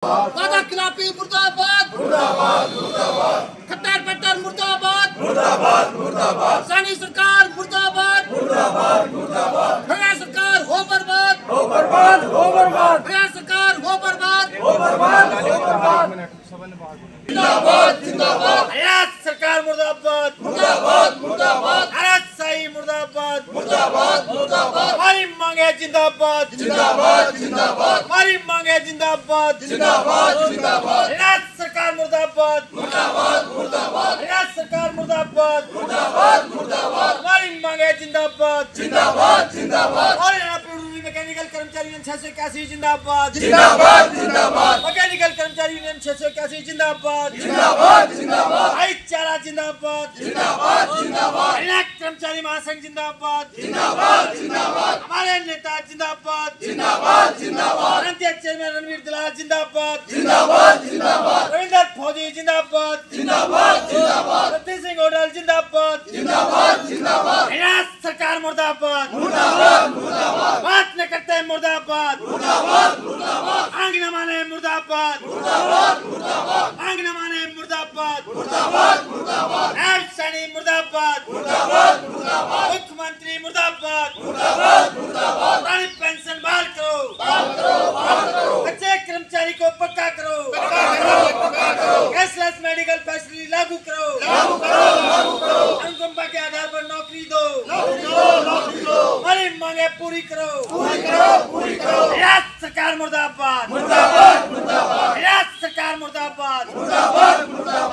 वादा खिलाफी मुर्दाबाद, खट्टर पट्टर मुर्दाबाद, सानी सरकार मुर्दाबाद, हरियाणा सरकार हो बर्बाद, हरियाणा सरकार हो बर्बाद, जिंदाबाद जिंदाबाद, हरियाणा सरकार मुर्दाबाद, भारत सही मुर्दाबाद, हमारी मांगे जिंदाबाद, हमारी मांगे जिंदाबाद, हरियाणा सरकार मुर्दाबाद, हरियाणा सरकार मुर्दाबाद, हमारी मांगे जिंदाबाद, हरियाणा पेट्रोलियम मैकेनिकल कर्मचारी यूनियन 681 जिंदाबाद, मैकेनिकल कर्मचारी यूनियन 681 जिंदाबाद, भाईचारा जिंदाबाद, हरियाणा कर्मचारी महासंघ जिंदाबाद, हमारे नेता जिंदाबाद, प्रांतीय चेयरमैन रणवीर दलाल जिंदाबाद, रविंदर फौजी जिंदाबाद, सती सिंह ओडल जिंदाबाद, हरियाणा सरकार मुर्दाबाद, बात न करते मुर्दाबाद, आंग न माने मुर्दाबाद, आंग न माने मुर्दाबाद, सैनी मुर्दाबाद, मुख्यमंत्री मुर्दाबाद, पुरानी पेंशन बहाल करो, अच्छे कर्मचारी को पक्का करो, कैशलेस मेडिकल फैसिलिटी लागू करो, अनुकंपा के आधार पर नौकरी दो, हमारी मांगे पूरी करो, हरियाणा सरकार मुर्दाबाद, हरियाणा सरकार मुर्दाबाद,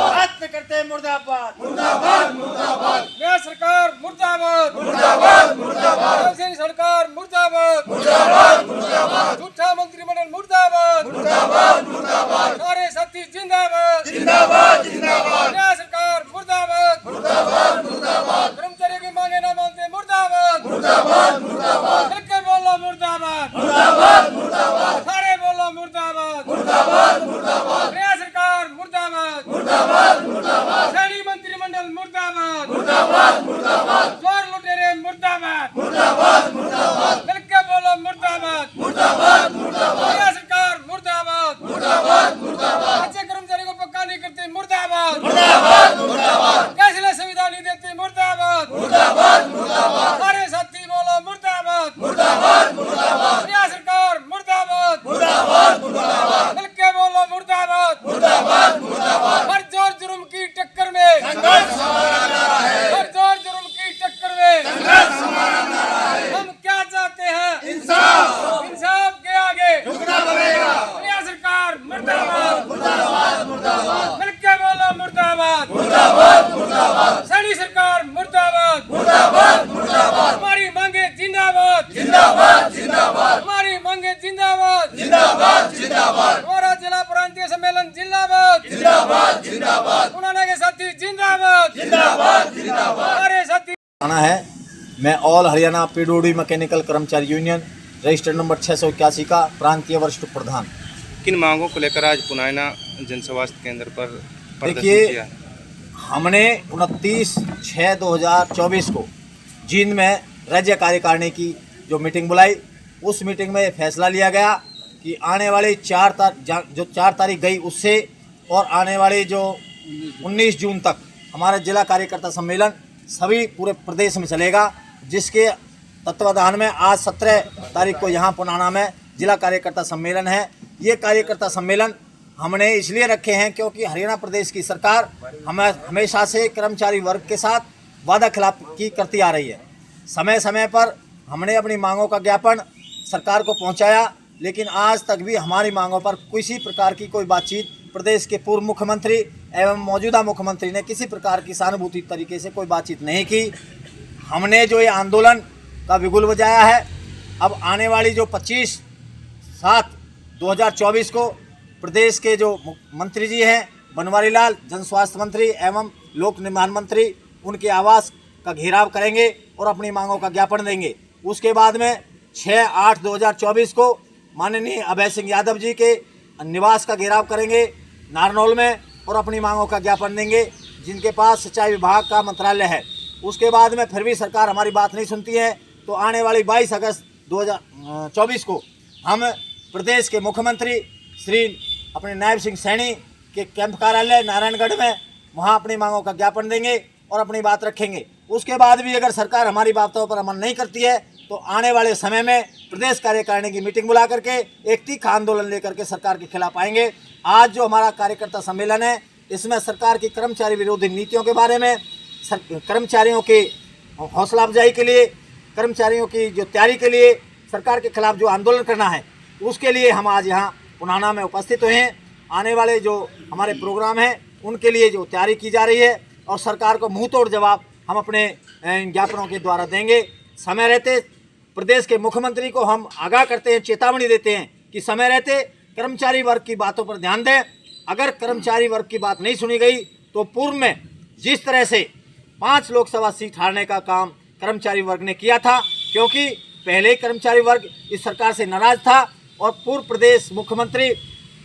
बात न करते मुर्दाबाद, हरियाणा सरकार मुर्दाबाद, शिवसेना सरकार मुर्दाबाद, झूठा मंत्रिमंडल मुर्दाबाद, सारे साथी जिंदाबाद, हरियाणा सरकार मुर्दाबाद, कर्मचारियों की मांगे न मानते मुर्दाबाद, मिलकर बोलो मुर्दाबाद, सारे बोलो मुर्दाबाद, हरियाणा सरकार मुर्दाबाद, सैनी मंत्रिमंडल मुर्दाबाद, चोर लुटेरे मुर्दाबाद, मिलकर बोलो मुर्दाबाद, हरियाणा सरकार मुर्दाबाद, अच्छे कर्मचारी को पक्का नहीं करते मुर्दाबाद, कैशलेस सुविधा नहीं देते मुर्दाबाद, सारे साथी बोलो मुर्दाबाद, हरियाणा सरकार मुर्दाबाद, मिलकर बोलो मुर्दाबाद, हर जोर जुर्म की टक्कर में, हर जोर जुर्म की टक्कर में हम क्या चाहते हैं? इंसाफ के आगे हरियाणा सरकार मुर्दाबाद, मिलकर बोलो मुर्दाबाद, सैनी सरकार मुर्दाबाद, हमारी मांगे जिंदाबाद, हमारी मांगे जिंदाबाद, हमारा जिला प्रांतीय सम्मेलन जिंदाबाद, उन्होंने के साथी जिंदाबाद, हमारे साथी है। मैं ऑल हरियाणा पीडब्ल्यूडी मैकेनिकल कर्मचारी यूनियन रजिस्टर्ड नंबर 681 का प्रांतीय वरिष्ठ प्रधान। किन मांगों को लेकर आज पुनायना जन स्वास्थ्य केंद्र पर प्रदर्शन देखिए, किया? हमने 29/6/2024 को जींद में राज्य कार्यकारिणी की जो मीटिंग बुलाई, उस मीटिंग में फैसला लिया गया कि आने वाली 4 तारीख गई उससे और आने वाली जो 19 जून तक हमारा जिला कार्यकर्ता सम्मेलन सभी पूरे प्रदेश में चलेगा, जिसके तत्वाधान में आज 17 तारीख को यहाँ पुनाना में जिला कार्यकर्ता सम्मेलन है। ये कार्यकर्ता सम्मेलन हमने इसलिए रखे हैं क्योंकि हरियाणा प्रदेश की सरकार हमेशा से कर्मचारी वर्ग के साथ वादा खिलाफी करती आ रही है। समय समय पर हमने अपनी मांगों का ज्ञापन सरकार को पहुंचाया, लेकिन आज तक भी हमारी मांगों पर किसी प्रकार की कोई बातचीत प्रदेश के पूर्व मुख्यमंत्री एवं मौजूदा मुख्यमंत्री ने किसी प्रकार की सहानुभूति तरीके से कोई बातचीत नहीं की। हमने जो ये आंदोलन का बिगुल बजाया है, अब आने वाली जो 25/7/2024 को प्रदेश के जो मंत्री जी हैं बनवारी लाल, जन स्वास्थ्य मंत्री एवं लोक निर्माण मंत्री, उनके आवास का घेराव करेंगे और अपनी मांगों का ज्ञापन देंगे। उसके बाद में 6/8/2024 को माननीय अभय सिंह यादव जी के निवास का घेराव करेंगे नारनौल में और अपनी मांगों का ज्ञापन देंगे, जिनके पास सिंचाई विभाग का मंत्रालय है। उसके बाद में फिर भी सरकार हमारी बात नहीं सुनती है, तो आने वाली 22 अगस्त 2024 को हम प्रदेश के मुख्यमंत्री श्री अपने नायब सिंह सैनी के कैंप कार्यालय नारायणगढ़ में वहाँ अपनी मांगों का ज्ञापन देंगे और अपनी बात रखेंगे। उसके बाद भी अगर सरकार हमारी बातों पर अमल नहीं करती है तो आने वाले समय में प्रदेश कार्यकारिणी की मीटिंग बुला करके एक तीखा आंदोलन लेकर के सरकार के खिलाफ आएंगे। आज जो हमारा कार्यकर्ता सम्मेलन है इसमें सरकार की कर्मचारी विरोधी नीतियों के बारे में, कर्मचारियों की हौसला अफजाई के लिए, कर्मचारियों की जो तैयारी के लिए सरकार के खिलाफ जो आंदोलन करना है उसके लिए हम आज यहाँ पुनाना में उपस्थित हुए हैं। आने वाले जो हमारे प्रोग्राम हैं उनके लिए जो तैयारी की जा रही है और सरकार को मुंह तोड़ जवाब हम अपने ज्ञापनों के द्वारा देंगे। समय रहते प्रदेश के मुख्यमंत्री को हम आगाह करते हैं, चेतावनी देते हैं कि समय रहते कर्मचारी वर्ग की बातों पर ध्यान दें। अगर कर्मचारी वर्ग की बात नहीं सुनी गई तो पूर्व में जिस तरह से 5 लोकसभा सीट हारने का काम कर्मचारी वर्ग ने किया था, क्योंकि पहले ही कर्मचारी वर्ग इस सरकार से नाराज था और पूर्व प्रदेश मुख्यमंत्री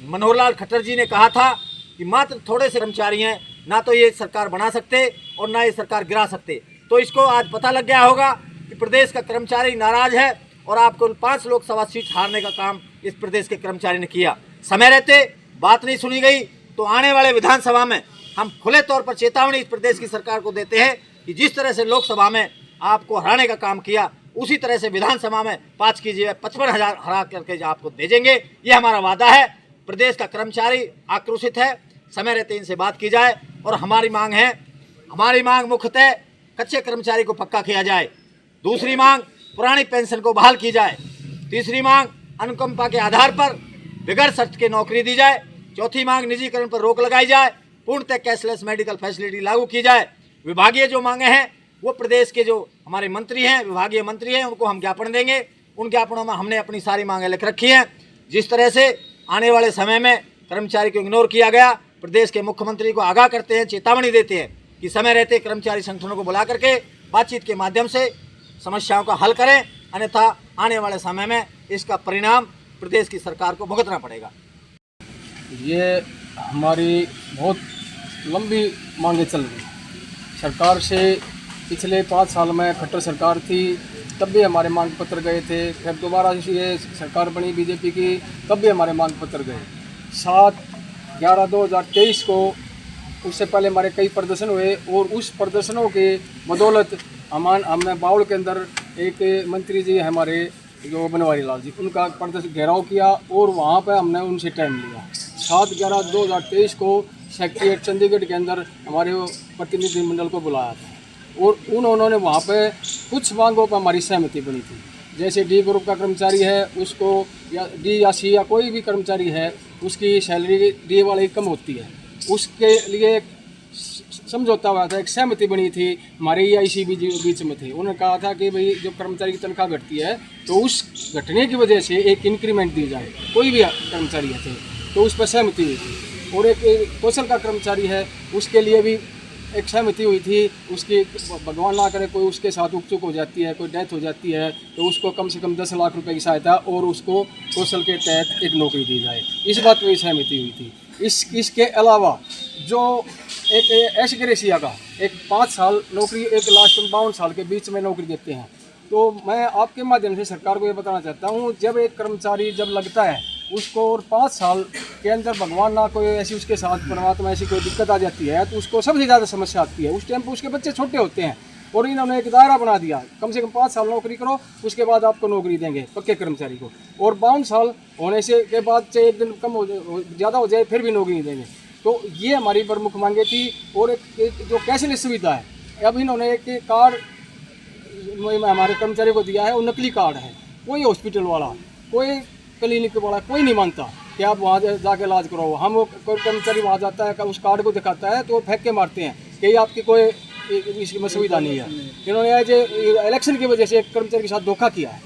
मनोहर लाल खट्टर जी ने कहा था कि मात्र थोड़े से कर्मचारी हैं, ना तो ये सरकार बना सकते और ना ये सरकार गिरा सकते। तो इसको आज पता लग गया होगा कि प्रदेश का कर्मचारी नाराज है और आपको 5 लोकसभा सीट हारने का काम इस प्रदेश के कर्मचारी ने किया। समय रहते बात नहीं सुनी गई तो आने वाले विधानसभा में हम खुले तौर पर चेतावनी इस प्रदेश की सरकार को देते हैं कि जिस तरह से लोकसभा में आपको हराने का काम किया उसी तरह से विधानसभा में 5 की जगह 55,000 हरा करके आपको भेजेंगे। ये हमारा वादा है। प्रदेश का कर्मचारी आक्रोशित है, समय रहते इनसे बात की जाए और हमारी मांग मुख्यतः कच्चे कर्मचारी को पक्का किया जाए। दूसरी मांग पुरानी पेंशन को बहाल की जाए। तीसरी मांग अनुकंपा के आधार पर बगैर शर्त के नौकरी दी जाए। चौथी मांग निजीकरण पर रोक लगाई जाए। पूर्णतः कैशलेस मेडिकल फैसिलिटी लागू की जाए। विभागीय जो मांगे हैं वो प्रदेश के जो हमारे मंत्री हैं, विभागीय मंत्री हैं, उनको हम ज्ञापन देंगे। उन ज्ञापनों में हमने अपनी सारी मांगें लिख रखी हैं। जिस तरह से आने वाले समय में कर्मचारी को इग्नोर किया गया, प्रदेश के मुख्यमंत्री को आगाह करते हैं, चेतावनी देते हैं कि समय रहते कर्मचारी संगठनों को बुला करके बातचीत के माध्यम से समस्याओं का हल करें, अन्यथा आने वाले समय में इसका परिणाम प्रदेश की सरकार को भुगतना पड़ेगा। ये हमारी बहुत लंबी मांगे चल रही सरकार से। पिछले 5 साल में खट्टर सरकार थी तब भी हमारे मांग पत्र गए थे, फिर दोबारा ये सरकार बनी बीजेपी की तब भी हमारे मांग पत्र गए। 7/11/2023 को उससे पहले हमारे कई प्रदर्शन हुए और उस प्रदर्शनों के बदौलत हमने बाउल के अंदर एक मंत्री जी हमारे जो बनवारी लाल जी, उनका प्रदर्शन घेराव किया और वहाँ पर हमने उनसे टाइम लिया। 7/11/2023 को सेक्रेटरीट चंडीगढ़ के अंदर हमारे प्रतिनिधिमंडल को बुलाया था और उन्होंने वहाँ पे कुछ मांगों पर हमारी सहमति बनी थी। जैसे डी ग्रुप का कर्मचारी है उसको, या डी या सी या कोई भी कर्मचारी है उसकी सैलरी डी वाले कम होती है, उसके लिए समझौता हुआ था, एक सहमति बनी थी। हमारे EIC भी बीच में थे। उन्होंने कहा था कि भाई जो कर्मचारी की तनख्वाह घटती है तो उस घटने की वजह से एक इंक्रीमेंट दी जाए, कोई भी कर्मचारी है तो उस पर सहमति हुई थी। और एक कौशल का कर्मचारी है उसके लिए भी एक सहमति हुई थी। उसकी भगवान ना करे कोई उसके साथ उपचुक हो जाती है, कोई डेथ हो जाती है तो उसको कम से कम 10 लाख रुपए की सहायता और उसको कौशल के तहत एक नौकरी दी जाए, इस बात पर सहमति हुई थी। इसके अलावा जो एक ऐश ग्रेसिया का एक 5 साल नौकरी, एक लास्ट में 52 साल के बीच में नौकरी देते हैं। तो मैं आपके माध्यम से सरकार को ये बताना चाहता हूँ, जब एक कर्मचारी जब लगता है उसको और 5 साल के अंदर भगवान ना कोई ऐसी उसके साथ परमात्मा ऐसी कोई दिक्कत आ जाती है तो उसको सबसे ज़्यादा समस्या आती है। उस टाइम पर उसके बच्चे छोटे होते हैं और इन्होंने एक दायरा बना दिया, कम से कम 5 साल नौकरी करो उसके बाद आपको नौकरी देंगे पक्के कर्मचारी को, और 52 साल होने से के बाद चाहे एक दिन कम हो ज़्यादा हो जाए फिर भी नौकरी नहीं देंगे। तो ये हमारी प्रमुख मांगे थी। और एक जो कैशलेस सुविधा है, अब इन्होंने एक कार्ड हमारे कर्मचारी को दिया है, वो नकली कार्ड है। कोई हॉस्पिटल वाला, कोई क्लिनिक वाला, कोई नहीं मानता कि आप वहाँ जाके इलाज कराओ। हम वो कोई कर्मचारी वहाँ जाता है, उस कार्ड को दिखाता है तो वो फेंक के मारते हैं कि आपकी कोई इसकी सुविधा नहीं है। इन्होंने आज इलेक्शन की वजह से एक कर्मचारी के साथ धोखा किया है।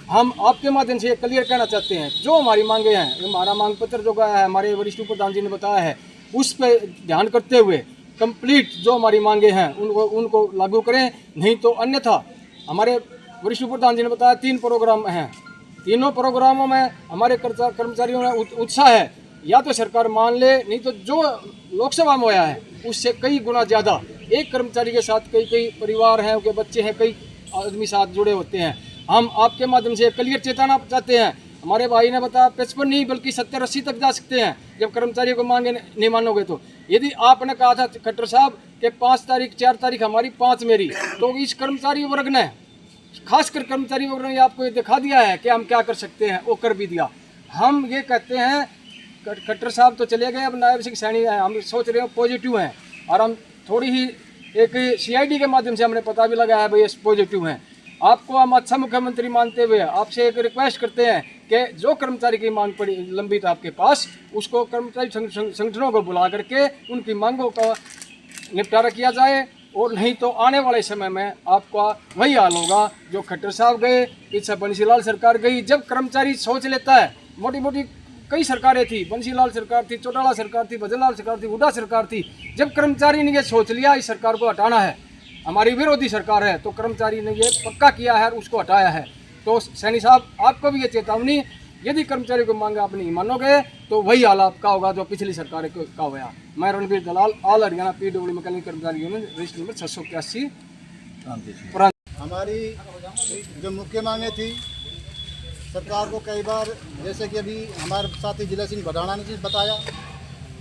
हम आपके माध्यम से क्लियर कहना चाहते हैं, जो हमारी मांगे हैं, हमारा मांग पत्र जो गया है हमारे वरिष्ठ प्रधान जी ने बताया है, उस पर ध्यान करते हुए कंप्लीट जो हमारी मांगे हैं उनको लागू करें, नहीं तो अन्यथा हमारे वरिष्ठ प्रधान जी ने बताया 3 प्रोग्राम हैं, तीनों प्रोग्रामों में हमारे कर्मचारियों में उत्साह है, या तो सरकार मान ले, नहीं तो जो लोकसभा में आया है उससे कई गुना ज़्यादा एक कर्मचारी के साथ कई परिवार हैं, उनके बच्चे हैं, कई आदमी साथ जुड़े होते हैं। हम आपके माध्यम से क्लियर चेताना चाहते हैं। हमारे भाई ने बताया 55 नहीं बल्कि 70-80 तक जा सकते हैं। जब कर्मचारियों को मांगे नहीं मानोगे तो। यदि आपने कहा था खट्टर साहब कि 5 तारीख 4 तारीख हमारी 5 मेरी, तो इस कर्मचारी वर्ग ने, खासकर कर्मचारी वर्ग ने आपको ये दिखा दिया है कि हम क्या कर सकते हैं, वो कर भी दिया। हम ये कहते हैं खट्टर साहब तो चले गए, अब नायब सिंह सैनी हैं, हम सोच रहे हो पॉजिटिव हैं, और हम थोड़ी ही एक CID के माध्यम से हमने पता भी लगाया है भाई पॉजिटिव हैं। आपको हम अच्छा मुख्यमंत्री मानते हुए आपसे एक रिक्वेस्ट करते हैं कि जो कर्मचारी की मांग पड़ी लंबित आपके पास, उसको कर्मचारी संगठनों को बुला करके उनकी मांगों का निपटारा किया जाए, और नहीं तो आने वाले समय में आपका वही हाल होगा जो खट्टर साहब गए, पीछे बंसीलाल सरकार गई। जब कर्मचारी सोच लेता है, मोटी मोटी कई सरकारें थी, बंसीलाल सरकार थी, चौटाला सरकार थी, भजनलाल सरकार थी, हुड्डा सरकार थी, जब कर्मचारी ने ये सोच लिया इस सरकार को हटाना है, हमारी विरोधी सरकार है, तो कर्मचारी ने ये पक्का किया है और उसको हटाया है। तो सैनी साहब आपको भी ये चेतावनी, यदि कर्मचारी को मांगे आप नहीं मानोगे तो वही हाल आपका होगा जो पिछली सरकार का हुआ। मैं रणबीर दलाल, ऑल हरियाणा PW मैकेनिकल कर्मचारी यूनियन, रजिस्टर नंबर 681। हमारी जो मुख्य मांगे थी सरकार को कई बार, जैसे कि अभी हमारे साथी जिला सिंह भडाना ने बताया,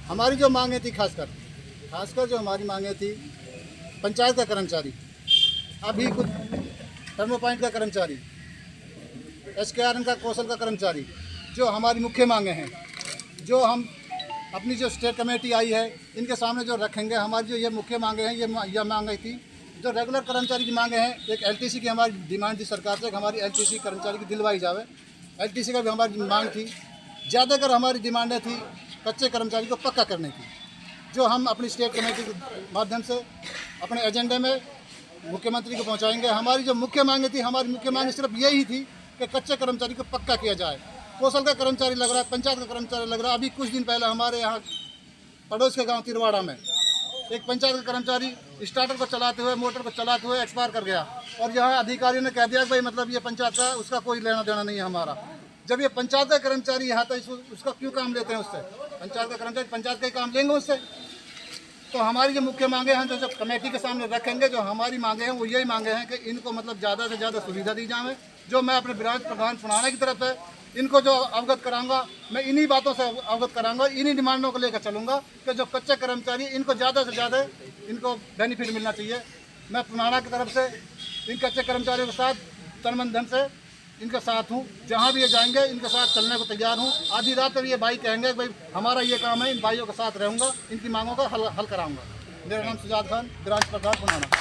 हमारी जो मांगे थी खासकर जो हमारी मांगे थी, पंचायत का कर्मचारी, अभी कुछ टर्मो पॉइंट का कर्मचारी, SKRN का कौशल का कर्मचारी, जो हमारी मुख्य मांगे हैं, जो हम अपनी जो स्टेट कमेटी आई है इनके सामने जो रखेंगे। हमारी जो ये मुख्य मांगे हैं, ये मांगे थी जो रेगुलर कर्मचारी की मांगे हैं। एक LTC की हमारी डिमांड थी सरकार से, हमारी LTC कर्मचारी की दिलवाई जावे। LTC का भी हमारी मांग थी। ज़्यादातर हमारी डिमांडें थी कच्चे कर्मचारी को पक्का करने की, जो हम अपनी स्टेट कमेटी के माध्यम से अपने एजेंडे में मुख्यमंत्री को पहुंचाएंगे। हमारी जो मुख्य मांगे थी, हमारी मुख्य मांग सिर्फ यही थी कि कच्चे कर्मचारी को पक्का किया जाए। कौशल का कर्मचारी लग रहा है, पंचायत का कर्मचारी लग रहा है। अभी कुछ दिन पहले हमारे यहाँ पड़ोस के गाँव तिरवाड़ा में एक पंचायत का कर्मचारी स्टार्टर को चलाते हुए, मोटर को चलाते हुए एक्सपायर कर गया, और यहाँ अधिकारियों ने कह दिया कि भाई मतलब ये पंचायत का, उसका कोई लेना देना नहीं है हमारा। जब ये पंचायत का कर्मचारी यहाँ तो उसका क्यों काम लेते हैं उससे? पंचायत का कर्मचारी पंचायत का ही काम लेंगे उससे। तो हमारी जो मुख्य मांगे हैं, जो कमेटी के सामने रखेंगे, जो हमारी मांगे हैं वो यही मांगे हैं कि इनको मतलब ज़्यादा से ज़्यादा सुविधा दी जाए। जो मैं अपने ब्रांच प्रधान पुराना की तरफ है, इनको जो अवगत कराऊंगा, मैं इन्हीं बातों से अवगत कराऊंगा, इन्हीं डिमांडों को लेकर चलूँगा कि जो कच्चे कर्मचारी, इनको ज़्यादा से ज़्यादा इनको बेनिफिट मिलना चाहिए। मैं पुराना की तरफ से इन कच्चे कर्मचारियों के साथ तन मन धन से इनके साथ हूँ। जहाँ भी ये जाएंगे इनके साथ चलने को तैयार हूँ। आधी रात में ये भाई कहेंगे भाई हमारा ये काम है, इन भाइयों के साथ रहूँगा, इनकी मांगों का हल कराऊँगा। मेरा नाम सुजात खान, ब्रांच प्रधान पुराना।